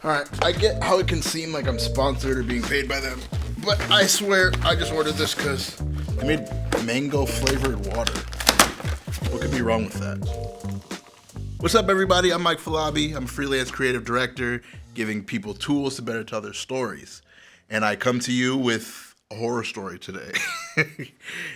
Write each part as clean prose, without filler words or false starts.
Alright, I get how it can seem like I'm sponsored or being paid by them, but I swear I just ordered this because they made mango flavored water. What could be wrong with that? What's up, everybody? I'm Mike Falabi. I'm a freelance creative director, giving people tools to better tell their stories. And I come to you with a horror story today.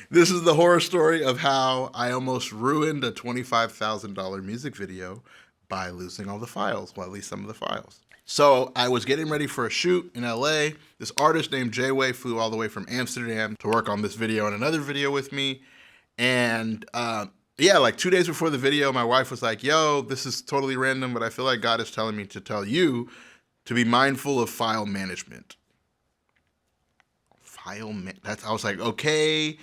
This is the horror story of how I almost ruined a $25,000 music video by losing all the files, well, at least some of the files. So I was getting ready for a shoot in LA. This artist named Jayway flew all the way from Amsterdam to work on this video and another video with me. And yeah, like 2 days before the video, my wife was like, yo, this is totally random, but I feel like God is telling me to tell you to be mindful of file management. I was like, okay.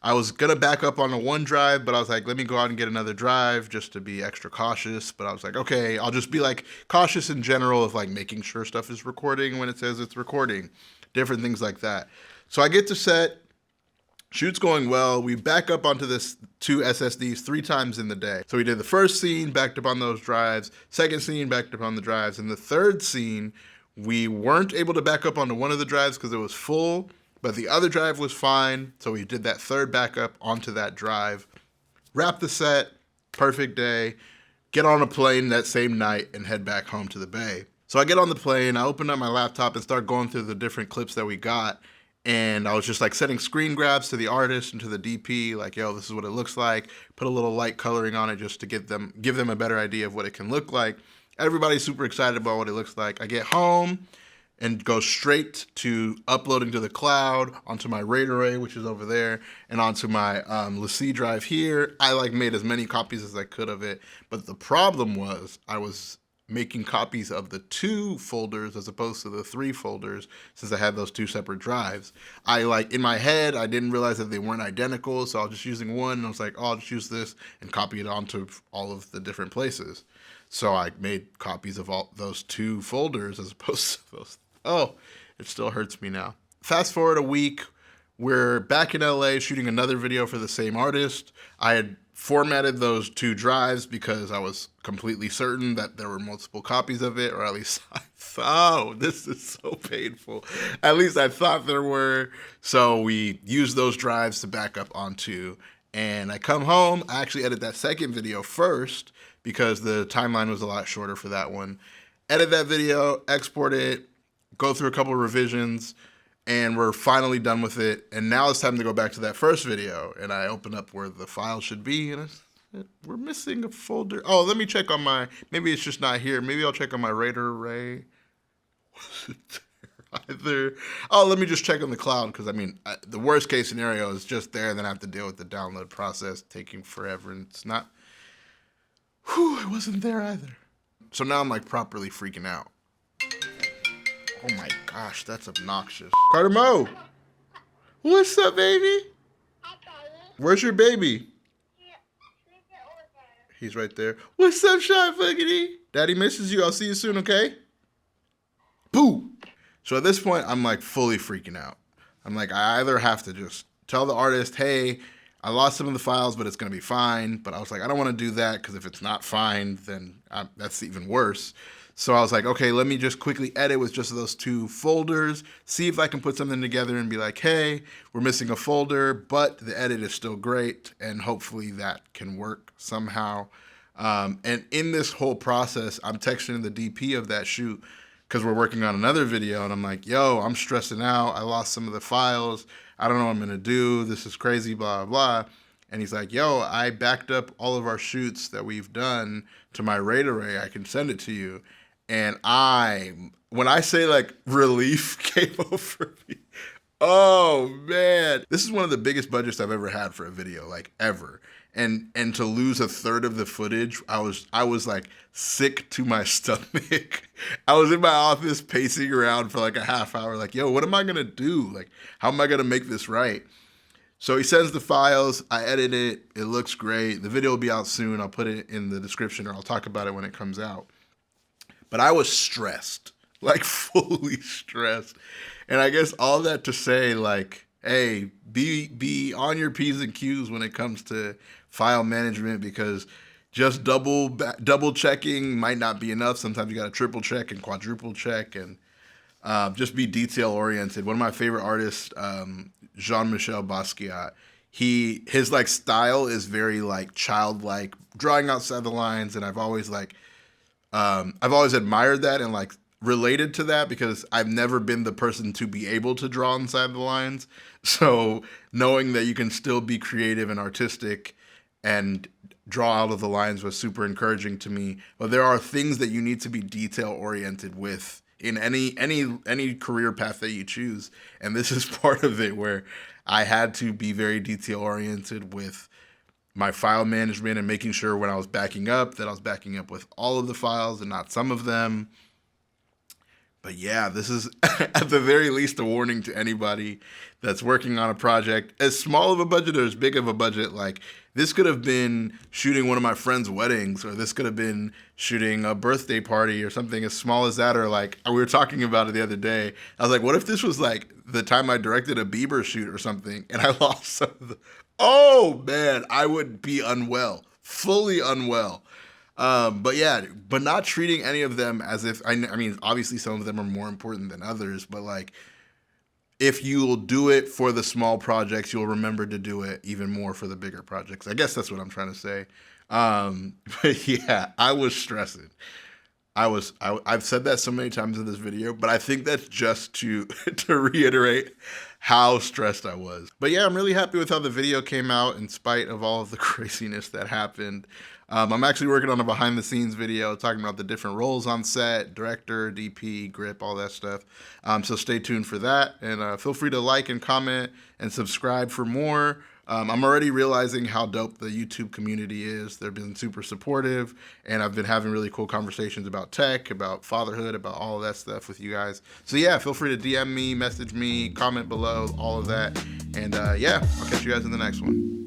I was gonna back up on a OneDrive, but I was like, let me go out and get another drive just to be extra cautious. But I was like, okay, I'll just be like cautious in general of like making sure stuff is recording when it says it's recording, different things like that. So I get to set, shoot's going well. We back up onto this 2 SSDs 3 times in the day. So we did the first scene, backed up on those drives, second scene, backed up on the drives, and the third scene, we weren't able to back up onto one of the drives because it was full, but the other drive was fine, so we did that third backup onto that drive. Wrap the set, perfect day, get on a plane that same night and head back home to the Bay. So I get on the plane, I open up my laptop and start going through the different clips that we got, and I was just like setting screen grabs to the artist and to the DP, like, yo, this is what it looks like, put a little light coloring on it just to give them a better idea of what it can look like. Everybody's super excited about what it looks like. I get home and go straight to uploading to the cloud onto my RAID array, which is over there, and onto my LaCie drive here. I like made as many copies as I could of it, but the problem was I was making copies of the 2 folders as opposed to the 3 folders since I had those 2 separate drives. I like in my head, I didn't realize that they weren't identical, so I was just using one, and I was like, oh, I'll just use this and copy it onto all of the different places. So I made copies of all those 2 folders as opposed to those. Oh, it still hurts me now. Fast forward a week, we're back in LA shooting another video for the same artist. I had formatted those 2 drives because I was completely certain that there were multiple copies of it, or at least I thought, oh, this is so painful. At least I thought there were. So we used those drives to back up onto, and I come home, I actually edit that second video first because the timeline was a lot shorter for that one. Edit that video, export it, go through a couple of revisions, and we're finally done with it. And now it's time to go back to that first video. And I open up where the file should be, and we're missing a folder. Oh, let me check on my, maybe it's just not here. Maybe I'll check on my RAID array. Was it there either? Oh, let me just check on the cloud, because I mean, the worst case scenario is just there, and then I have to deal with the download process taking forever, and it's not, whew, it wasn't there either. So now I'm like properly freaking out. Oh my gosh, that's obnoxious. Carter Mo! What's up, baby? Hi, baby. Where's your baby? He's right there. What's up, Shy Fuggity? Daddy misses you. I'll see you soon, okay? Boo! So at this point, I'm like fully freaking out. I'm like, I either have to just tell the artist, hey, I lost some of the files, but it's going to be fine. But I was like, I don't want to do that because if it's not fine, then that's even worse. So I was like, okay, let me just quickly edit with just those 2 folders, see if I can put something together and be like, hey, we're missing a folder, but the edit is still great, and hopefully that can work somehow. And in this whole process, I'm texting the DP of that shoot because we're working on another video, and I'm like, yo, I'm stressing out. I lost some of the files. I don't know what I'm going to do. This is crazy, blah, blah. And he's like, yo, I backed up all of our shoots that we've done to my RAID array. I can send it to you. And when I say like relief came over me, oh man, this is one of the biggest budgets I've ever had for a video, like ever. And to lose a third of the footage, I was like sick to my stomach. I was in my office pacing around for like a half hour, like, yo, what am I gonna do? Like, how am I gonna make this right? So he sends the files, I edit it, it looks great. The video will be out soon. I'll put it in the description, or I'll talk about it when it comes out. But I was stressed, like fully stressed. And I guess all that to say, like, hey, be on your P's and Q's when it comes to file management, because just double checking might not be enough. Sometimes you got to triple check and quadruple check, and just be detail oriented. One of my favorite artists, Jean-Michel Basquiat, his like style is very like childlike, drawing outside the lines, and I've always admired that and like related to that because I've never been the person to be able to draw inside the lines. So knowing that you can still be creative and artistic and draw out of the lines was super encouraging to me. But there are things that you need to be detail oriented with in any career path that you choose, and this is part of it where I had to be very detail oriented with my file management and making sure when I was backing up that I was backing up with all of the files and not some of them. But yeah, this is at the very least a warning to anybody that's working on a project, as small of a budget or as big of a budget. Like, this could have been shooting one of my friend's weddings, or this could have been shooting a birthday party or something as small as that. Or like, we were talking about it the other day. I was like, what if this was like the time I directed a Bieber shoot or something and I lost some of the, oh man, I would be unwell, fully unwell. But yeah, but not treating any of them as if, I mean, obviously some of them are more important than others, but like, if you will do it for the small projects, you'll remember to do it even more for the bigger projects. I guess that's what I'm trying to say. But yeah, I was stressing. I've said that so many times in this video, but I think that's just to to reiterate how stressed I was. But yeah, I'm really happy with how the video came out in spite of all of the craziness that happened. I'm actually working on a behind the scenes video talking about the different roles on set, director, DP, grip, all that stuff. So stay tuned for that, and feel free to like and comment and subscribe for more. I'm already realizing how dope the YouTube community is. They've been super supportive, and I've been having really cool conversations about tech, about fatherhood, about all of that stuff with you guys. So yeah, feel free to DM me, message me, comment below, all of that. And yeah, I'll catch you guys in the next one.